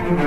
ازيكم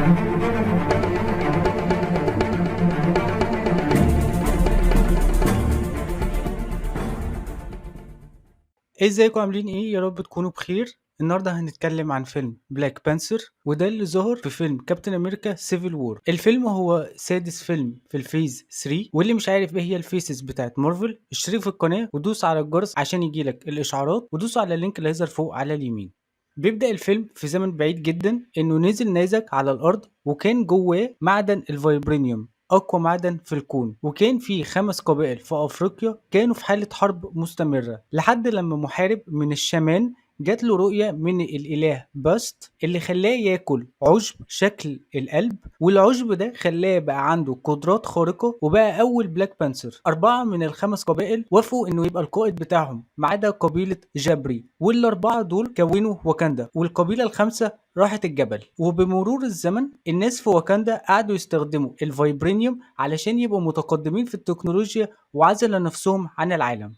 عاملين ايه؟ يا رب تكونوا بخير. النهارده هنتكلم عن فيلم بلاك بانثر، وده اللي ظهر في فيلم كابتن امريكا سيفل وور. الفيلم هو سادس فيلم في الفيز 3، واللي مش عارف ايه هي الفيسز بتاعت مارفل اشترك في القناه ودوس على الجرس عشان يجيلك الاشعارات، ودوس على اللينك اللي هيظهر فوق على اليمين. بيبدأ الفيلم في زمن بعيد جدا، انه نزل نيزك على الارض وكان جواه معدن الفايبرينيوم، أقوى معدن في الكون، وكان في 5 قبائل في أفريقيا كانوا في حالة حرب مستمرة، لحد لما محارب من الشمان جات له رؤية من الإله باست اللي خلاه ياكل عشب شكل القلب، والعشب ده خلاه بقى عنده قدرات خارقة وبقى أول بلاك بانثر. 4 من ال5 قبائل وافقوا إنه يبقى القائد بتاعهم ما عدا قبيلة جابري، والأربعة دول كونوا واكاندا، والقبيلة الخامسة راحت الجبل. وبمرور الزمن الناس في واكاندا قعدوا يستخدموا الفايبرينيوم علشان يبقوا متقدمين في التكنولوجيا وعزلوا نفسهم عن العالم.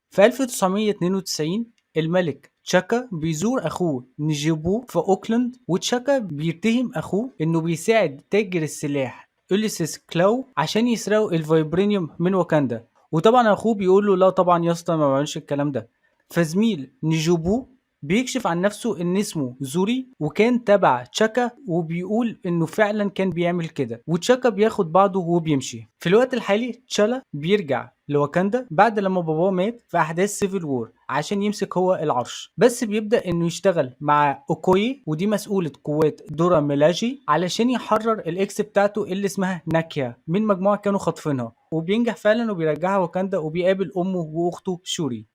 في 1992 الملك تشاكا بيزور اخوه نجيبو في اوكلاند، وتشاكا بيتهم اخوه انه بيساعد تاجر السلاح أوليسيس كلاو عشان يسرقوا الفايبرينيوم من واكاندا. وطبعا اخوه بيقول له لا طبعا يا اسطى ما بعملش الكلام ده. فزميل نجيبو بيكشف عن نفسه ان اسمه زوري وكان تبع تشاكا، وبيقول انه فعلا كان بيعمل كده، وتشاكا بياخد بعضه وبيمشي. في الوقت الحالي تشالا بيرجع لواكاندا بعد لما باباه مات في احداث سيفل وور عشان يمسك هو العرش، بس بيبدأ انه يشتغل مع اوكوي، ودي مسؤولة قوات دورا ميلاجي، علشان يحرر الاكس بتاعته اللي اسمها ناكيا من مجموعة كانوا خاطفينها، وبينجح فعلا وبيرجعها واكاندا وبيقابل امه واخته شوري.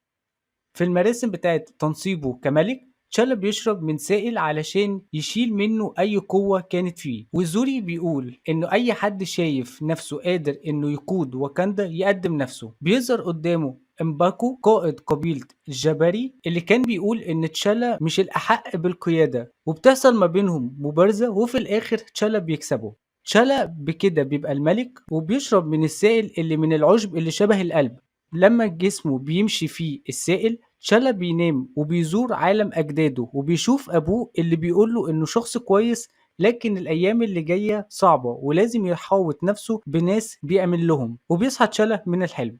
في المراسم بتاعت تنصيبه كملك، تشالا بيشرب من سائل علشان يشيل منه أي قوة كانت فيه، وزوري بيقول إنه أي حد شايف نفسه قادر إنه يقود واكاندا يقدم نفسه. بيظهر قدامه امباكو قائد قبيلة الجبري اللي كان بيقول إن تشالا مش الأحق بالقيادة، وبتحصل ما بينهم مبارزة وفي الآخر تشالا بيكسبه. تشالا بكده بيبقى الملك، وبيشرب من السائل اللي من العشب اللي شبه القلب. لما جسمه بيمشي فيه السائل تشالا بينام وبيزور عالم أجداده، وبيشوف أبوه اللي بيقوله إنه شخص كويس، لكن الأيام اللي جاية صعبة ولازم يحاوط نفسه بناس بيأمن لهم. وبيصحى تشالا من الحلم.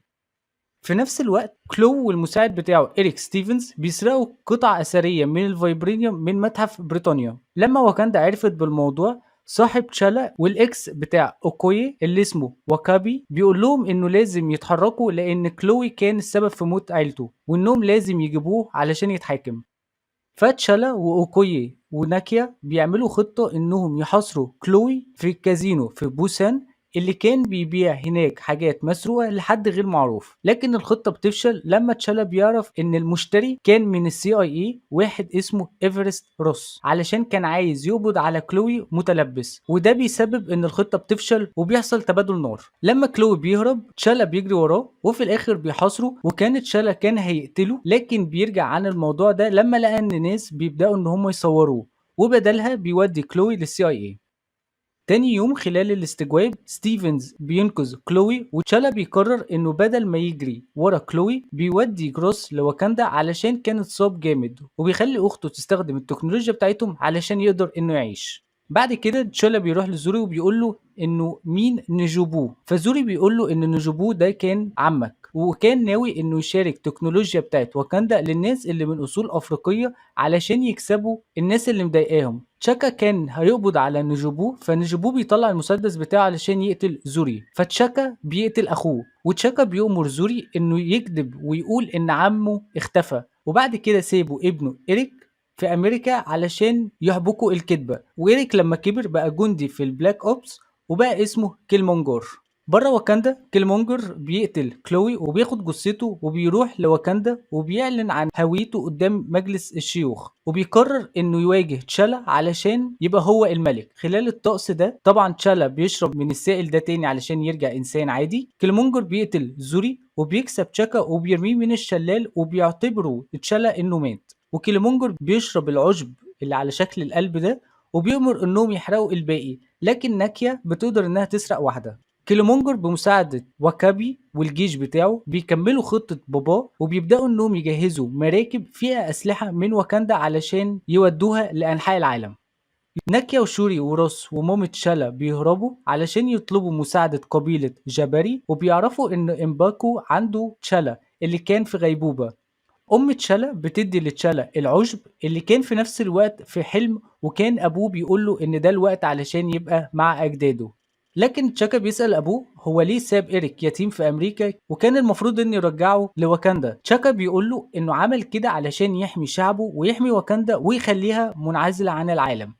في نفس الوقت كلو والمساعد بتاعه إريك ستيفنز بيسرقوا قطع أثرية من الفايبرينيوم من متحف بريطانيا. لما واكاندا عرفت بالموضوع، صاحب تشالا والإكس بتاع أوكوي اللي اسمه واكابي بيقول لهم إنه لازم يتحركوا لأن كلوي كان السبب في موت عيلته، وإنهم لازم يجيبوه علشان يتحاكم. فتشالا وأوكوي وناكيا بيعملوا خطة إنهم يحاصروا كلوي في الكازينو في بوسان اللي كان بيبيع هناك حاجات مسروقة لحد غير معروف، لكن الخطة بتفشل لما تشالا بيعرف إن المشتري كان من السي اي اي، واحد اسمه ايفرست روس، علشان كان عايز يقبض على كلوي متلبس، وده بيسبب إن الخطة بتفشل وبيحصل تبادل نار. لما كلوي بيهرب تشالا بيجري وراه وفي الآخر بيحاصره، وكانت تشالا كان هيقتله لكن بيرجع عن الموضوع ده لما لقى إن ناس بيبدأوا إن هم يصوروه، وبدلها بيودي كلوي للسي اي اي. تاني يوم خلال الاستجواب ستيفنز بينقذ كلوي، وتشالا بيقرر انه بدل ما يجري ورا كلوي بيودي جروس لواكاندا علشان كان اتصاب جامد، وبيخلي اخته تستخدم التكنولوجيا بتاعتهم علشان يقدر انه يعيش. بعد كده تشالا بيروح لزوري وبيقول له انه مين نجوبو، فزوري بيقول له ان نجوبو ده كان عمك، وكان ناوي انه يشارك تكنولوجيا بتاعت واكاندا للناس اللي من اصول افريقيه علشان يكسبوا الناس اللي مضايقاهم. تشاكا كان هيقبض على نجوبو، فنجوبو بيطلع المسدس بتاعه علشان يقتل زوري، فتشاكا بيقتل اخوه، وتشاكا بيأمر زوري انه يكذب ويقول ان عمه اختفى، وبعد كده سيبوا ابنه إريك في امريكا علشان يحبكوا الكذبه. وإريك لما كبر بقى جندي في البلاك اوبس وبقى اسمه كيلمونجور. بره واكاندا كيلمونجر بيقتل كلوي وبياخد جثته وبيروح لواكاندا وبيعلن عن هويته قدام مجلس الشيوخ، وبيقرر انه يواجه تشالا علشان يبقى هو الملك. خلال الطقس ده طبعا تشالا بيشرب من السائل ده تاني علشان يرجع انسان عادي. كيلمونجر بيقتل زوري وبيكسب تشاكا وبيرميه من الشلال وبيعتبروا تشالا انه مات، وكيلمونجر بيشرب العشب اللي على شكل القلب ده وبيأمر انهم يحرقوا الباقي، لكن ناكيا بتقدر انها تسرق واحده. كيلومونجر بمساعدة واكابي والجيش بتاعه بيكملوا خطة باباه، وبيبدأوا انهم يجهزوا مراكب فيها أسلحة من واكاندا علشان يودوها لأنحاء العالم. ناكيا وشوري وروس ومامة تشالا بيهربوا علشان يطلبوا مساعدة قبيلة جاباري، وبيعرفوا إن إمباكو عنده تشالا اللي كان في غيبوبة. أم تشالا بتدي لتشالا العشب اللي كان في نفس الوقت في حلم، وكان أبوه بيقوله إن ده الوقت علشان يبقى مع أجداده. لكن تشاكا بيسأل أبوه هو ليه ساب إيريك يتيم في أمريكا وكان المفروض إنه يرجعه لواكاندا. تشاكا بيقوله إنه عمل كده علشان يحمي شعبه ويحمي واكاندا ويخليها منعزلة عن العالم.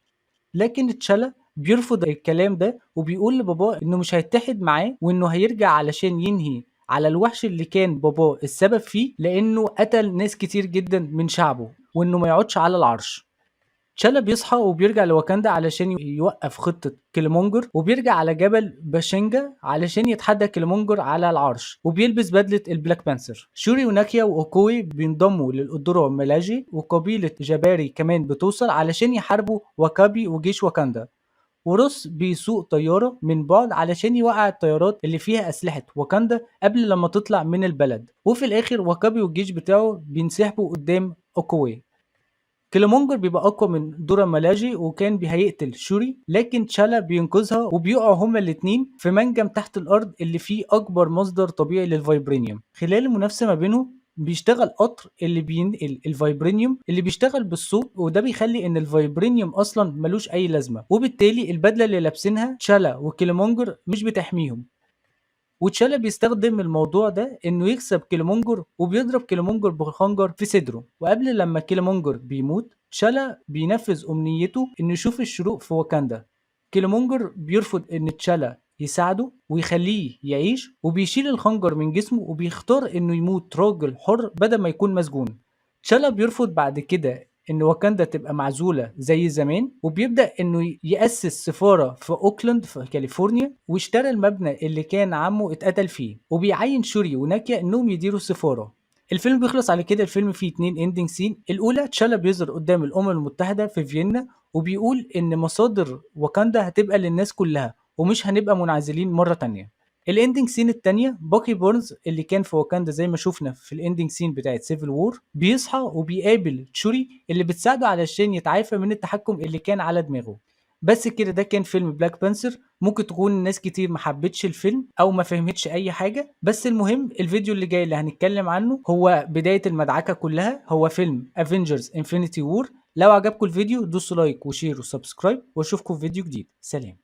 لكن تشالا بيرفض الكلام ده وبيقول لباباه إنه مش هيتحد معاه وإنه هيرجع علشان ينهي على الوحش اللي كان باباه السبب فيه، لأنه قتل ناس كتير جدا من شعبه، وإنه ما يقعدش على العرش. تشالا بيصحى وبيرجع لواكاندا علشان يوقف خطة كيلمونجر، وبيرجع على جبل باشينجا علشان يتحدى كيلمونجر على العرش، وبيلبس بدلة البلاك بانثر. شوري وناكيا وأوكوي بينضموا للأودورو ميلاجي، وقبيلة جاباري كمان بتوصل علشان يحاربوا واكابي وجيش واكاندا. وروس بيسوق طيارة من بعد علشان يوقع الطيارات اللي فيها أسلحة واكاندا قبل لما تطلع من البلد. وفي الآخر واكابي والجيش بتاعه بينسحبوا قدام أوكوي. كيلومونجر بيبقى أقوى من دورا مالاجي وكان هيقتل شوري، لكن تشالا بينقذها وبيقعوا هما الاتنين في منجم تحت الأرض اللي فيه أكبر مصدر طبيعي للفايبرينيوم. خلال المنافسة ما بينهم بيشتغل قطر اللي بينقل الفايبرينيوم اللي بيشتغل بالصوت، وده بيخلي ان الفايبرينيوم اصلا ملوش اي لازمه، وبالتالي البدله اللي لابسينها تشالا وكيلومونجر مش بتحميهم. وتشالا بيستخدم الموضوع ده انه يكسب كيلومونجر، وبيضرب كيلومونجر بخنجر في صدره. وقبل لما كيلومونجر بيموت تشالا بينفذ امنيته انه يشوف الشروق في واكاندا. كيلومونجر بيرفض ان تشالا يساعده ويخليه يعيش، وبيشيل الخنجر من جسمه وبيختار انه يموت راجل حر بدل ما يكون مسجون. تشالا بيرفض بعد كده ان واكاندا تبقى معزولة زي زمان، وبيبدأ انه يأسس سفارة في اوكلاند في كاليفورنيا، واشترى المبنى اللي كان عمه اتقتل فيه، وبيعين شوري وناكيا انهم يديروا السفارة. الفيلم بيخلص على كده. الفيلم فيه 2 اندنج سين. الاولى تشالا بيظهر قدام الامم المتحدة في فيينا وبيقول ان مصادر واكاندا هتبقى للناس كلها ومش هنبقى منعزلين مرة تانية. الاندنج سين التانية باكي بورنز اللي كان في واكاندا زي ما شفنا في الاندنج سين بتاعت سيفل وور بيصحى وبيقابل تشوري اللي بتساعده علشان يتعافى من التحكم اللي كان على دماغه. بس كده ده كان فيلم بلاك بانثر. ممكن تكون ناس كتير ما حبتش الفيلم او ما فهمتش اي حاجة، بس المهم الفيديو اللي جاي اللي هنتكلم عنه هو بداية المدعكة كلها، هو فيلم افنجرز انفينيتي وور. لو عجبكم الفيديو دوسوا لايك وشير وسبسكرايب، واشوفكم في فيديو جديد. سلام.